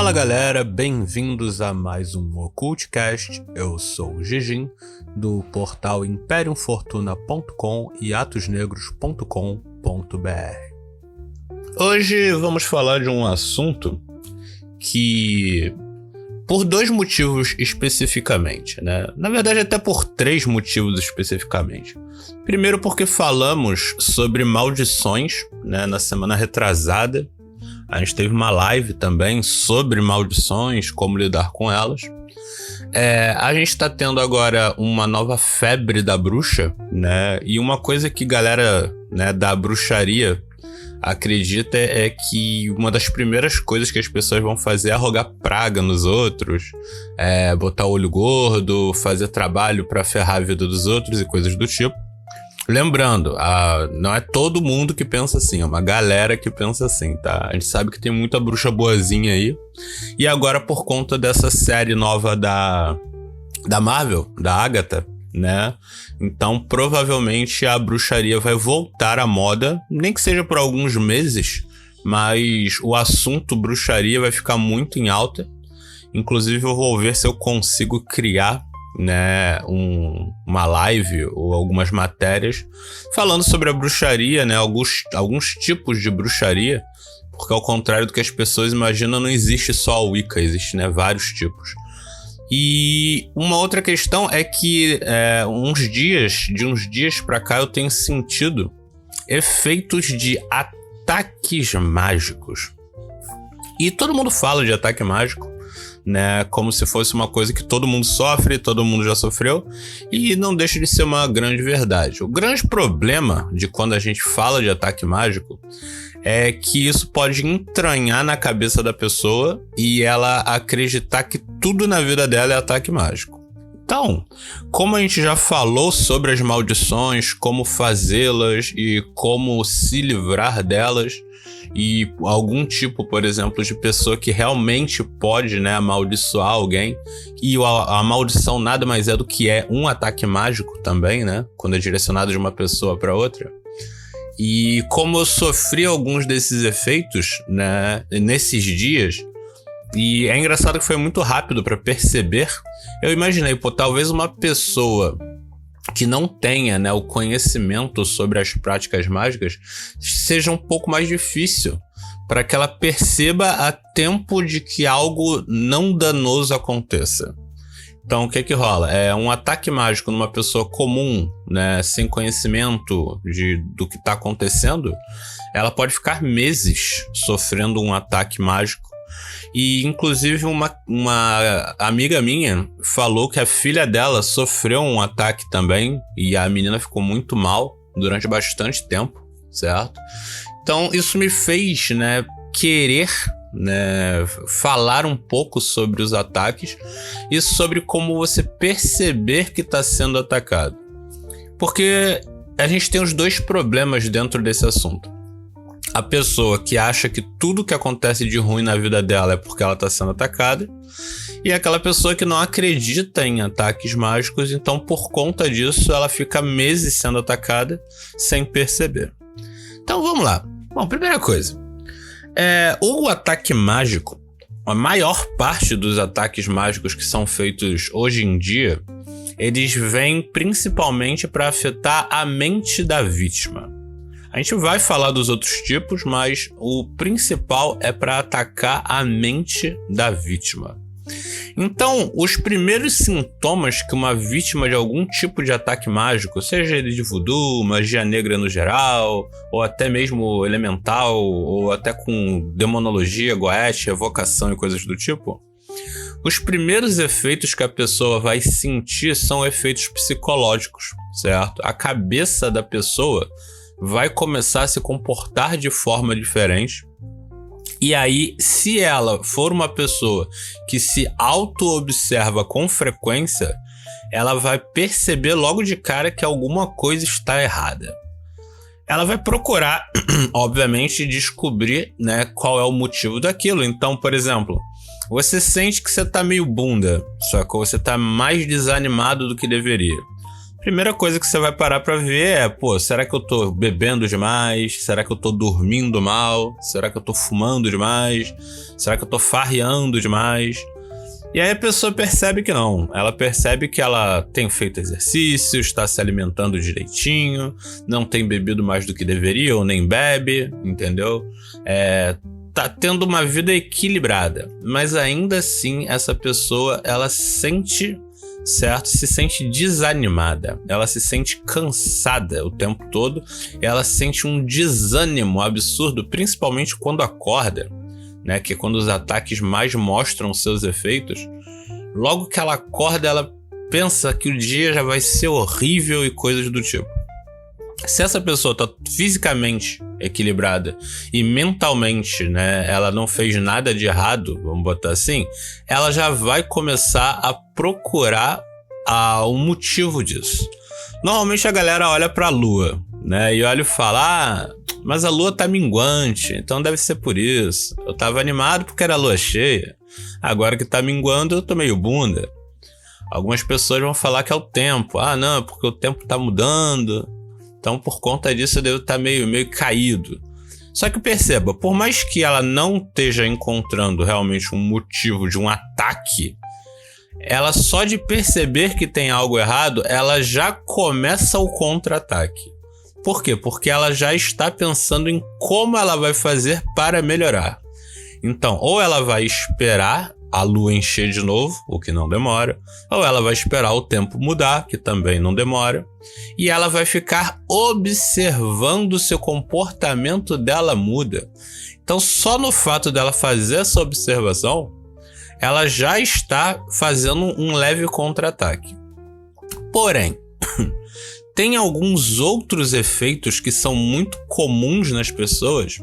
Fala galera, bem-vindos a mais um Occultcast. Eu sou o Gigim, do portal imperiumfortuna.com e atosnegros.com.br. Hoje vamos falar de um assunto que, por dois motivos especificamente, né? Na verdade até por três motivos especificamente. Primeiro porque falamos sobre maldições, né, na semana retrasada. A gente teve uma live também sobre maldições, como lidar com elas. A gente tá tendo agora uma nova febre da bruxa, né? E uma coisa que galera, né, da bruxaria acredita é que uma das primeiras coisas que as pessoas vão fazer é rogar praga nos outros, botar olho gordo, fazer trabalho pra ferrar a vida dos outros e coisas do tipo. Lembrando, não é todo mundo que pensa assim, é uma galera que pensa assim, tá? A gente sabe que tem muita bruxa boazinha aí. E agora, por conta dessa série nova da Marvel, da Agatha, né? Então, provavelmente a bruxaria vai voltar à moda, nem que seja por alguns meses, mas o assunto bruxaria vai ficar muito em alta. Inclusive, eu vou ver se eu consigo criar, né, uma live ou algumas matérias falando sobre a bruxaria, né, alguns tipos de bruxaria, porque ao contrário do que as pessoas imaginam, não existe só a Wicca, existe, né, vários tipos. E uma outra questão é que de uns dias pra cá eu tenho sentido efeitos de ataques mágicos. E todo mundo fala de ataque mágico, né, como se fosse uma coisa que todo mundo sofre, todo mundo já sofreu, e não deixa de ser uma grande verdade. O grande problema de quando a gente fala de ataque mágico é que isso pode entranhar na cabeça da pessoa e ela acreditar que tudo na vida dela é ataque mágico. Então, como a gente já falou sobre as maldições, como fazê-las e como se livrar delas, e algum tipo, por exemplo, de pessoa que realmente pode, né, amaldiçoar alguém, e a maldição nada mais é do que um ataque mágico também, né, quando é direcionado de uma pessoa para outra. E como eu sofri alguns desses efeitos, né, nesses dias, e é engraçado que foi muito rápido para perceber, eu imaginei, talvez uma pessoa que não tenha, né, o conhecimento sobre as práticas mágicas seja um pouco mais difícil para que ela perceba a tempo de que algo não danoso aconteça. Então, o que rola? Um ataque mágico numa pessoa comum, né, sem conhecimento do que está acontecendo, ela pode ficar meses sofrendo um ataque mágico. E inclusive uma amiga minha falou que a filha dela sofreu um ataque também e a menina ficou muito mal durante bastante tempo, certo? Então isso me fez, né, querer, né, falar um pouco sobre os ataques e sobre como você perceber que está sendo atacado. Porque a gente tem os dois problemas dentro desse assunto. A pessoa que acha que tudo que acontece de ruim na vida dela é porque ela está sendo atacada, e aquela pessoa que não acredita em ataques mágicos, então por conta disso ela fica meses sendo atacada sem perceber. Então vamos lá. Bom, primeira coisa, o ataque mágico, a maior parte dos ataques mágicos que são feitos hoje em dia, eles vêm principalmente para afetar a mente da vítima. A gente vai falar dos outros tipos, mas o principal é para atacar a mente da vítima. Então, os primeiros sintomas que uma vítima de algum tipo de ataque mágico, seja ele de voodoo, magia negra no geral, ou até mesmo elemental, ou até com demonologia, goetia, evocação e coisas do tipo, os primeiros efeitos que a pessoa vai sentir são efeitos psicológicos, certo? A cabeça da pessoa vai começar a se comportar de forma diferente. E aí, se ela for uma pessoa que se auto-observa com frequência, ela vai perceber logo de cara que alguma coisa está errada. Ela vai procurar, obviamente, descobrir, né, qual é o motivo daquilo. Então, por exemplo, você sente que você está meio bunda, só que você está mais desanimado do que deveria. Primeira coisa que você vai parar pra ver é, pô, será que eu tô bebendo demais? Será que eu tô dormindo mal? Será que eu tô fumando demais? Será que eu tô farreando demais? E aí a pessoa percebe que não. Ela percebe que ela tem feito exercício, está se alimentando direitinho, não tem bebido mais do que deveria ou nem bebe, entendeu? Tá tendo uma vida equilibrada. Mas ainda assim, essa pessoa, ela sente, certo? Se sente desanimada. Ela se sente cansada o tempo todo. Ela sente um desânimo absurdo, principalmente quando acorda. Né, que é quando os ataques mais mostram seus efeitos. Logo que ela acorda, ela pensa que o dia já vai ser horrível e coisas do tipo. Se essa pessoa está fisicamente equilibrada e mentalmente, né, ela não fez nada de errado, vamos botar assim, ela já vai começar a procurar o motivo disso. Normalmente a galera olha para a lua, né, e olha e fala, mas a lua tá minguante, então deve ser por isso. Eu tava animado porque era lua cheia. Agora que tá minguando, eu tô meio bunda. Algumas pessoas vão falar que é o tempo. Não, porque o tempo tá mudando. Então, por conta disso, eu devo estar meio caído. Só que perceba, por mais que ela não esteja encontrando realmente um motivo de um ataque, ela só de perceber que tem algo errado, ela já começa o contra-ataque. Por quê? Porque ela já está pensando em como ela vai fazer para melhorar. Então, ou ela vai esperar a lua encher de novo, o que não demora, ou ela vai esperar o tempo mudar, que também não demora, e ela vai ficar observando se o comportamento dela muda. Então, só no fato dela fazer essa observação, ela já está fazendo um leve contra-ataque. Porém, tem alguns outros efeitos que são muito comuns nas pessoas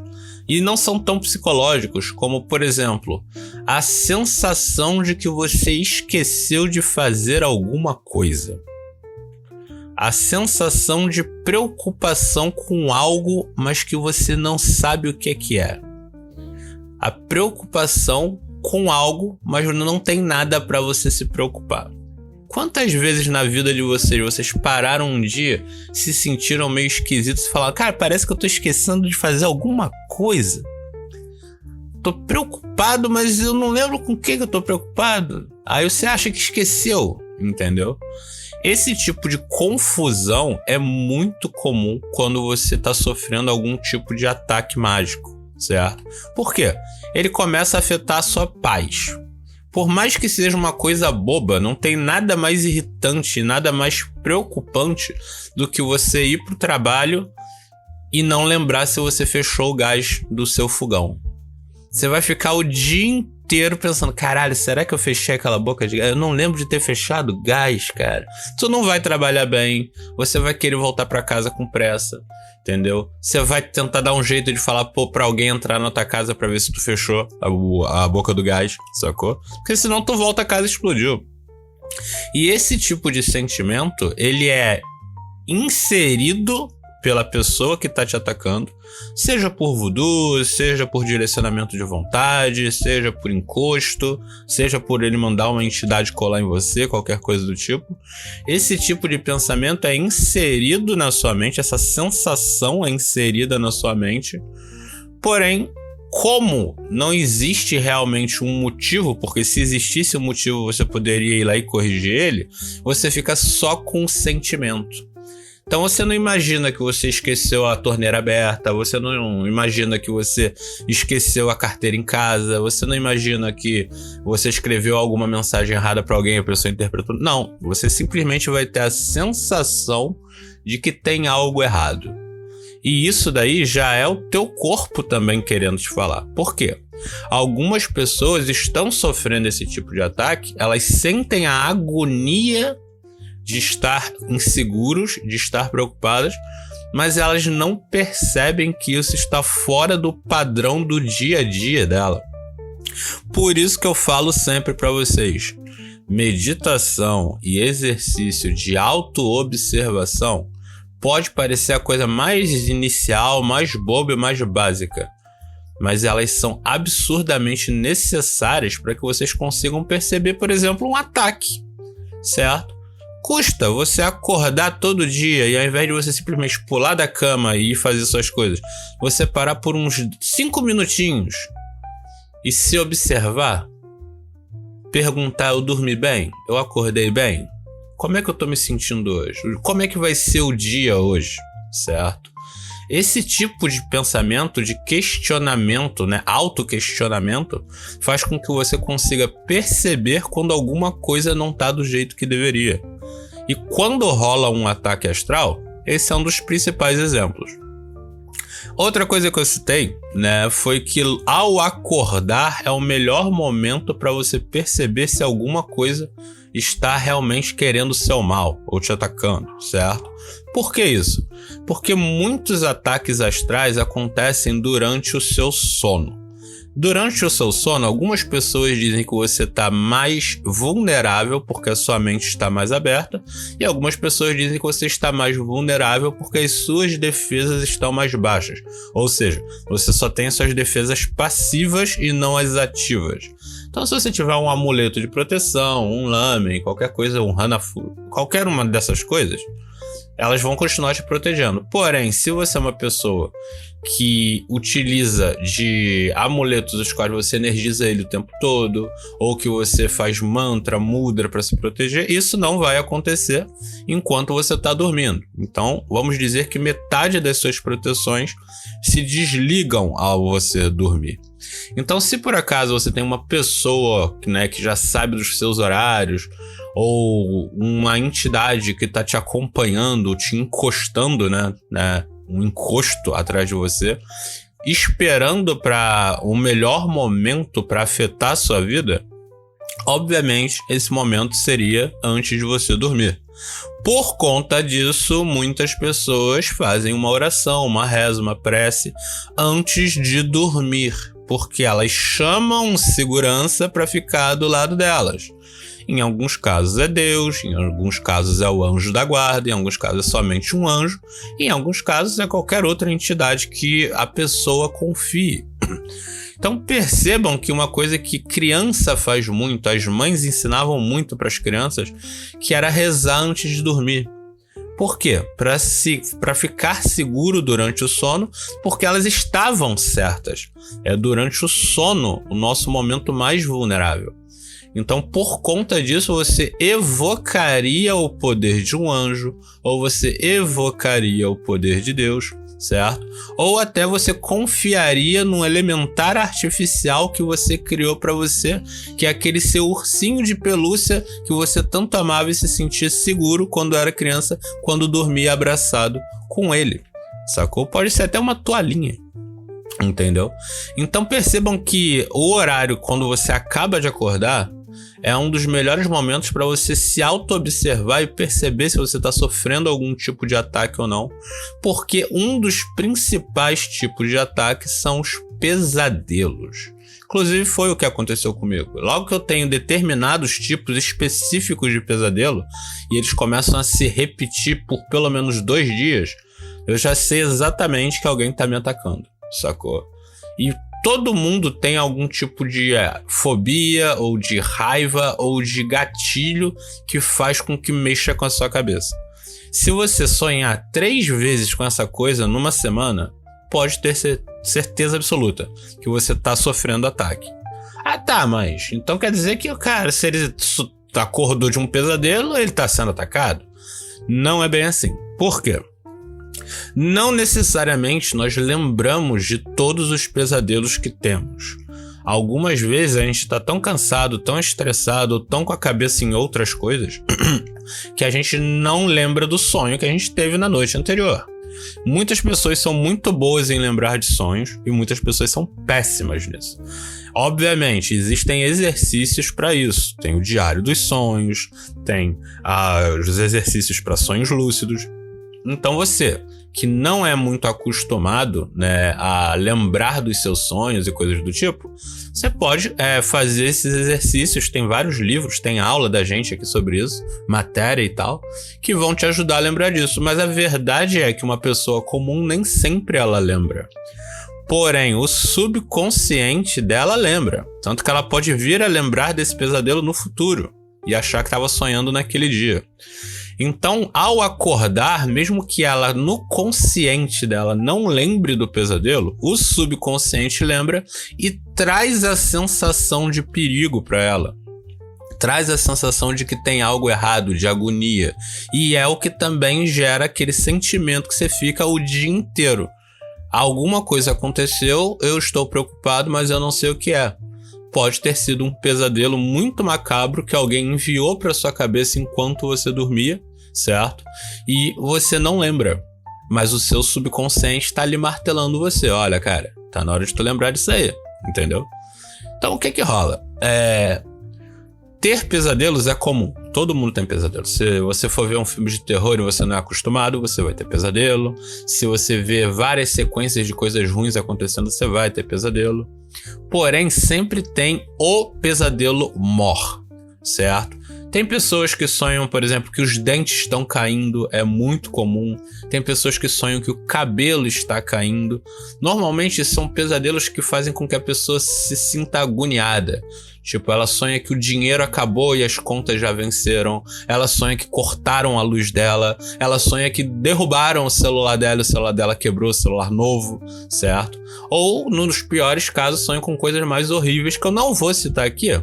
e não são tão psicológicos, como, por exemplo, a sensação de que você esqueceu de fazer alguma coisa. A sensação de preocupação com algo, mas que você não sabe o que é. A preocupação com algo, mas não tem nada para você se preocupar. Quantas vezes na vida de vocês pararam um dia, se sentiram meio esquisitos e falaram, cara, parece que eu tô esquecendo de fazer alguma coisa. Tô preocupado, mas eu não lembro com o que eu tô preocupado. Aí você acha que esqueceu, entendeu? Esse tipo de confusão é muito comum quando você tá sofrendo algum tipo de ataque mágico, certo? Por quê? Ele começa a afetar a sua paz. Por mais que seja uma coisa boba, não tem nada mais irritante, nada mais preocupante do que você ir pro trabalho e não lembrar se você fechou o gás do seu fogão. Você vai ficar o dia inteiro pensando, caralho, será que eu fechei aquela boca de gás? Eu não lembro de ter fechado o gás, cara. Tu não vai trabalhar bem, você vai querer voltar pra casa com pressa. Entendeu? Você vai tentar dar um jeito de falar pra alguém entrar na tua casa pra ver se tu fechou a boca do gás, sacou? Porque senão tu volta a casa e explodiu. E esse tipo de sentimento, ele é inserido pela pessoa que tá te atacando, seja por voodoo, seja por direcionamento de vontade, seja por encosto, seja por ele mandar uma entidade colar em você, qualquer coisa do tipo. Esse tipo de pensamento é inserido na sua mente, essa sensação é inserida na sua mente, porém, como não existe realmente um motivo, porque se existisse um motivo você poderia ir lá e corrigir ele, você fica só com o sentimento. Então você não imagina que você esqueceu a torneira aberta, você não imagina que você esqueceu a carteira em casa, você não imagina que você escreveu alguma mensagem errada para alguém e a pessoa interpretou. Não, você simplesmente vai ter a sensação de que tem algo errado. E isso daí já é o teu corpo também querendo te falar. Por quê? Algumas pessoas estão sofrendo esse tipo de ataque, elas sentem a agonia de estar inseguros, de estar preocupadas, mas elas não percebem que isso está fora do padrão do dia a dia dela. Por isso que eu falo sempre para vocês, meditação e exercício de autoobservação pode parecer a coisa mais inicial, mais boba e mais básica, mas elas são absurdamente necessárias para que vocês consigam perceber, por exemplo, um ataque, certo? custa você acordar todo dia e ao invés de você simplesmente pular da cama e ir fazer suas coisas, você parar por uns 5 minutinhos e se observar, perguntar: eu dormi bem? Eu acordei bem? Como é que eu tô me sentindo hoje? Como é que vai ser o dia hoje? Certo? Esse tipo de pensamento, de questionamento, né, autoquestionamento, faz com que você consiga perceber quando alguma coisa não tá do jeito que deveria. E quando rola um ataque astral, esse é um dos principais exemplos. Outra coisa que eu citei, né, foi que ao acordar é o melhor momento para você perceber se alguma coisa está realmente querendo seu mal ou te atacando, certo? Por que isso? Porque muitos ataques astrais acontecem durante o seu sono. Durante o seu sono, algumas pessoas dizem que você está mais vulnerável porque a sua mente está mais aberta, e algumas pessoas dizem que você está mais vulnerável porque as suas defesas estão mais baixas. Ou seja, você só tem suas defesas passivas e não as ativas. Então, se você tiver um amuleto de proteção, um lamen, qualquer coisa, um hanafu, qualquer uma dessas coisas, elas vão continuar te protegendo. Porém, se você é uma pessoa que utiliza de amuletos os quais você energiza ele o tempo todo, ou que você faz mantra, mudra para se proteger, isso não vai acontecer enquanto você está dormindo. Então, vamos dizer que metade das suas proteções se desligam ao você dormir. Então, se por acaso você tem uma pessoa, né, que já sabe dos seus horários, ou uma entidade que está te acompanhando, te encostando, né, um encosto atrás de você, esperando para o melhor momento para afetar a sua vida, obviamente esse momento seria antes de você dormir. Por conta disso, muitas pessoas fazem uma oração, uma reza, uma prece antes de dormir, porque elas chamam segurança para ficar do lado delas. Em alguns casos é Deus, em alguns casos é o anjo da guarda, em alguns casos é somente um anjo, e em alguns casos é qualquer outra entidade que a pessoa confie. Então percebam que uma coisa que criança faz muito, as mães ensinavam muito para as crianças, que era rezar antes de dormir. Por quê? Para ficar seguro durante o sono, porque elas estavam certas. É durante o sono o nosso momento mais vulnerável. Então, por conta disso, você evocaria o poder de um anjo, ou você evocaria o poder de Deus, certo? Ou até você confiaria num elementar artificial que você criou para você, que é aquele seu ursinho de pelúcia que você tanto amava e se sentia seguro quando era criança, quando dormia abraçado com ele, sacou? Pode ser até uma toalhinha. Entendeu? Então percebam que o horário quando você acaba de acordar é um dos melhores momentos para você se auto-observar e perceber se você está sofrendo algum tipo de ataque ou não, porque um dos principais tipos de ataque são os pesadelos. Inclusive foi o que aconteceu comigo. Logo que eu tenho determinados tipos específicos de pesadelo e eles começam a se repetir por pelo menos 2 dias, eu já sei exatamente que alguém está me atacando, sacou? E todo mundo tem algum tipo de fobia, ou de raiva, ou de gatilho que faz com que mexa com a sua cabeça. Se você sonhar 3 vezes com essa coisa numa semana, pode ter certeza absoluta que você está sofrendo ataque. Ah tá, mas então quer dizer que o cara, se ele acordou de um pesadelo, ele está sendo atacado? Não é bem assim. Por quê? Não necessariamente nós lembramos de todos os pesadelos que temos. Algumas vezes a gente está tão cansado, tão estressado, tão com a cabeça em outras coisas, que a gente não lembra do sonho que a gente teve na noite anterior. Muitas pessoas são muito boas em lembrar de sonhos e muitas pessoas são péssimas nisso. Obviamente, existem exercícios para isso. Tem o diário dos sonhos, tem os exercícios para sonhos lúcidos. Então você, que não é muito acostumado, né, a lembrar dos seus sonhos e coisas do tipo, você pode fazer esses exercícios. Tem vários livros, tem aula da gente aqui sobre isso, matéria e tal, que vão te ajudar a lembrar disso. Mas a verdade é que uma pessoa comum nem sempre ela lembra. Porém, o subconsciente dela lembra. Tanto que ela pode vir a lembrar desse pesadelo no futuro. e achar que estava sonhando naquele dia. Então, ao acordar, mesmo que ela no consciente dela não lembre do pesadelo, o subconsciente lembra e traz a sensação de perigo para ela. Traz a sensação de que tem algo errado, de agonia. E é o que também gera aquele sentimento que você fica o dia inteiro. Alguma coisa aconteceu, eu estou preocupado, mas eu não sei o que é. Pode ter sido um pesadelo muito macabro que alguém enviou para sua cabeça enquanto você dormia, certo? E você não lembra, mas o seu subconsciente está ali martelando você. Olha, cara, tá na hora de tu lembrar disso aí, entendeu? Então, o que rola? Ter pesadelos é comum. Todo mundo tem pesadelo. Se você for ver um filme de terror e você não é acostumado, você vai ter pesadelo. Se você vê várias sequências de coisas ruins acontecendo, você vai ter pesadelo. Porém, sempre tem o pesadelo mor, certo? Tem pessoas que sonham, por exemplo, que os dentes estão caindo, é muito comum. Tem pessoas que sonham que o cabelo está caindo. Normalmente são pesadelos que fazem com que a pessoa se sinta agoniada. Tipo, ela sonha que o dinheiro acabou e as contas já venceram. Ela sonha que cortaram a luz dela. Ela sonha que derrubaram o celular dela e o celular dela quebrou, o celular novo, certo? Ou, nos piores casos, sonha com coisas mais horríveis que eu não vou citar aqui,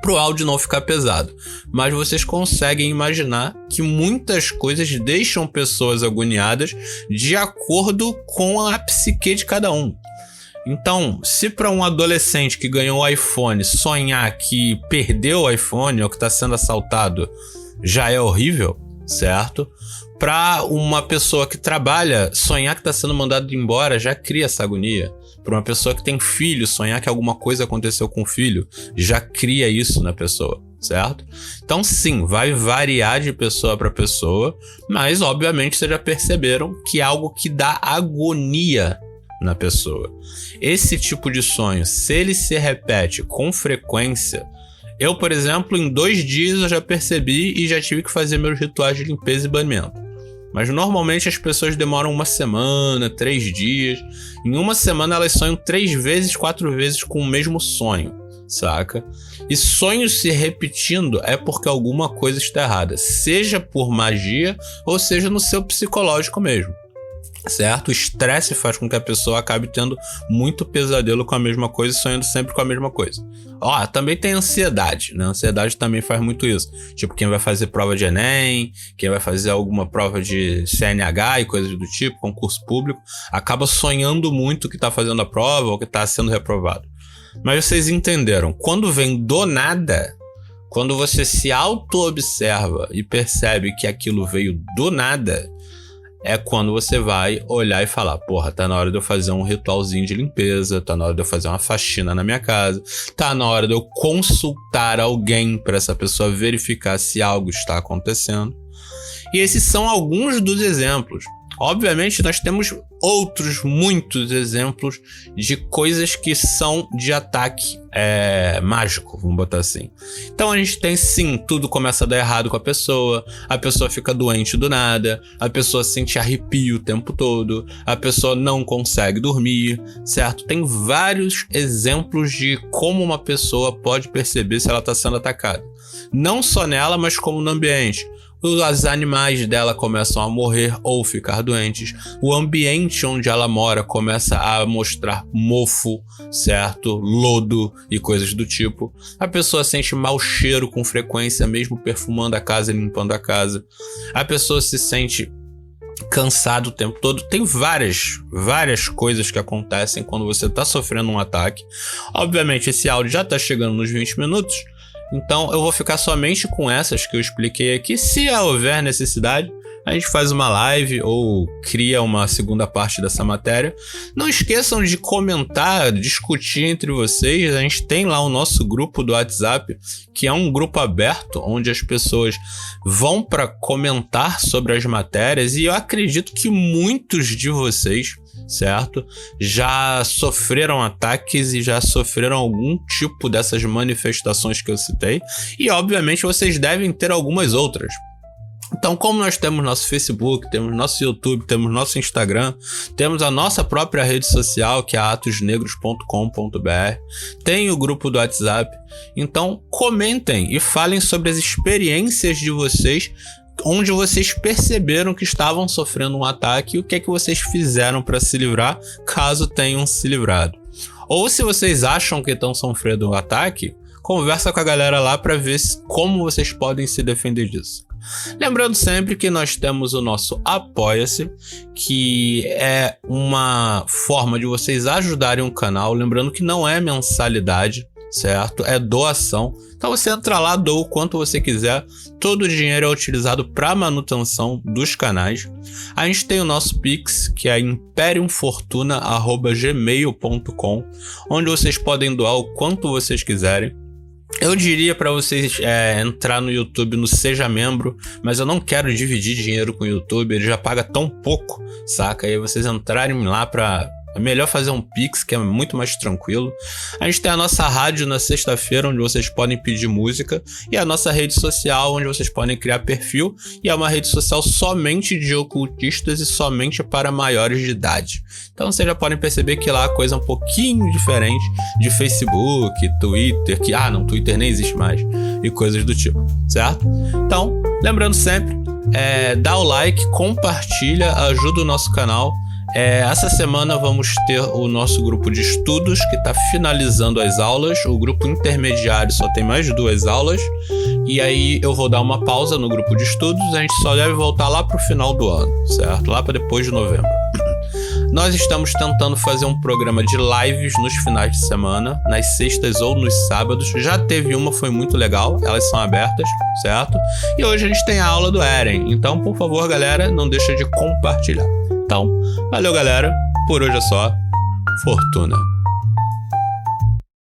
pro áudio não ficar pesado. Mas vocês conseguem imaginar que muitas coisas deixam pessoas agoniadas de acordo com a psique de cada um. Então, se para um adolescente que ganhou o iPhone sonhar que perdeu o iPhone ou que está sendo assaltado já é horrível, certo? Para uma pessoa que trabalha, sonhar que está sendo mandado embora já cria essa agonia. Para uma pessoa que tem filho, sonhar que alguma coisa aconteceu com o filho já cria isso na pessoa, certo? Então sim, vai variar de pessoa para pessoa, mas obviamente vocês já perceberam que é algo que dá agonia na pessoa. Esse tipo de sonho, se ele se repete com frequência, eu, por exemplo, em 2 dias eu já percebi e já tive que fazer meus rituais de limpeza e banimento. Mas normalmente as pessoas demoram 1 semana, 3 dias. Em 1 semana elas sonham 3 vezes, 4 vezes com o mesmo sonho, saca? E sonhos se repetindo é porque alguma coisa está errada, seja por magia ou seja no seu psicológico mesmo. Certo? O estresse faz com que a pessoa acabe tendo muito pesadelo com a mesma coisa e sonhando sempre com a mesma coisa. Também tem ansiedade, né? A ansiedade também faz muito isso. Tipo, quem vai fazer prova de Enem, quem vai fazer alguma prova de CNH e coisas do tipo, concurso público, acaba sonhando muito que tá fazendo a prova ou que tá sendo reprovado. Mas vocês entenderam, quando vem do nada, quando você se auto-observa e percebe que aquilo veio do nada, é quando você vai olhar e falar, porra, tá na hora de eu fazer um ritualzinho de limpeza, tá na hora de eu fazer uma faxina na minha casa, tá na hora de eu consultar alguém para essa pessoa verificar se algo está acontecendo. E esses são alguns dos exemplos. Obviamente, nós temos outros muitos exemplos de coisas que são de ataque mágico, vamos botar assim. Então a gente tem sim, tudo começa a dar errado com a pessoa fica doente do nada, a pessoa sente arrepio o tempo todo, a pessoa não consegue dormir, certo? Tem vários exemplos de como uma pessoa pode perceber se ela está sendo atacada. Não só nela, mas como no ambiente. Os animais dela começam a morrer ou ficar doentes. O ambiente onde ela mora começa a mostrar mofo, certo? Lodo e coisas do tipo. A pessoa sente mau cheiro com frequência, mesmo perfumando a casa e limpando a casa. A pessoa se sente cansado o tempo todo. Tem várias coisas que acontecem quando você está sofrendo um ataque. Obviamente esse áudio já está chegando nos 20 minutos. Então eu vou ficar somente com essas que eu expliquei aqui. Se houver necessidade, a gente faz uma live ou cria uma segunda parte dessa matéria. Não esqueçam de comentar, discutir entre vocês. A gente tem lá o nosso grupo do WhatsApp, que é um grupo aberto, onde as pessoas vão para comentar sobre as matérias. E eu acredito que muitos de vocês, certo, já sofreram ataques e já sofreram algum tipo dessas manifestações que eu citei. E obviamente vocês devem ter algumas outras. Então, como nós temos nosso Facebook, temos nosso YouTube, temos nosso Instagram, temos a nossa própria rede social, que é atosnegros.com.br, tem o grupo do WhatsApp. Então, comentem e falem sobre as experiências de vocês, onde vocês perceberam que estavam sofrendo um ataque e o que é que vocês fizeram para se livrar, caso tenham se livrado. Ou se vocês acham que estão sofrendo um ataque, conversa com a galera lá para ver como vocês podem se defender disso. Lembrando sempre que nós temos o nosso Apoia-se, que é uma forma de vocês ajudarem o canal. Lembrando que não é mensalidade, certo? É doação. Então você entra lá, doa o quanto você quiser. Todo o dinheiro é utilizado para manutenção dos canais. A gente tem o nosso Pix, que é imperiumfortuna@gmail.com, onde vocês podem doar o quanto vocês quiserem. Eu diria para vocês entrar no YouTube no Seja Membro, mas eu não quero dividir dinheiro com o YouTube, ele já paga tão pouco, saca? Aí vocês entrarem lá pra... É melhor fazer um Pix, que é muito mais tranquilo. A gente tem a nossa rádio na sexta-feira, onde vocês podem pedir música. E a nossa rede social, onde vocês podem criar perfil. E é uma rede social somente de ocultistas e somente para maiores de idade. Então vocês já podem perceber que lá a coisa é um pouquinho diferente de Facebook, Twitter, que... Twitter nem existe mais. E coisas do tipo, certo? Então, lembrando sempre, dá o like, compartilha, ajuda o nosso canal. Essa semana vamos ter o nosso grupo de estudos que está finalizando as aulas. O grupo intermediário só tem mais 2 aulas. E aí eu vou dar uma pausa no grupo de estudos. A gente só deve voltar lá para o final do ano, certo? Lá para depois de novembro. Nós estamos tentando fazer um programa de lives nos finais de semana, nas sextas ou nos sábados. Já teve uma, foi muito legal. Elas são abertas, certo? E hoje a gente tem a aula do Eren. Então, por favor, galera, não deixa de compartilhar. Então, valeu, galera. Por hoje é só. Fortuna.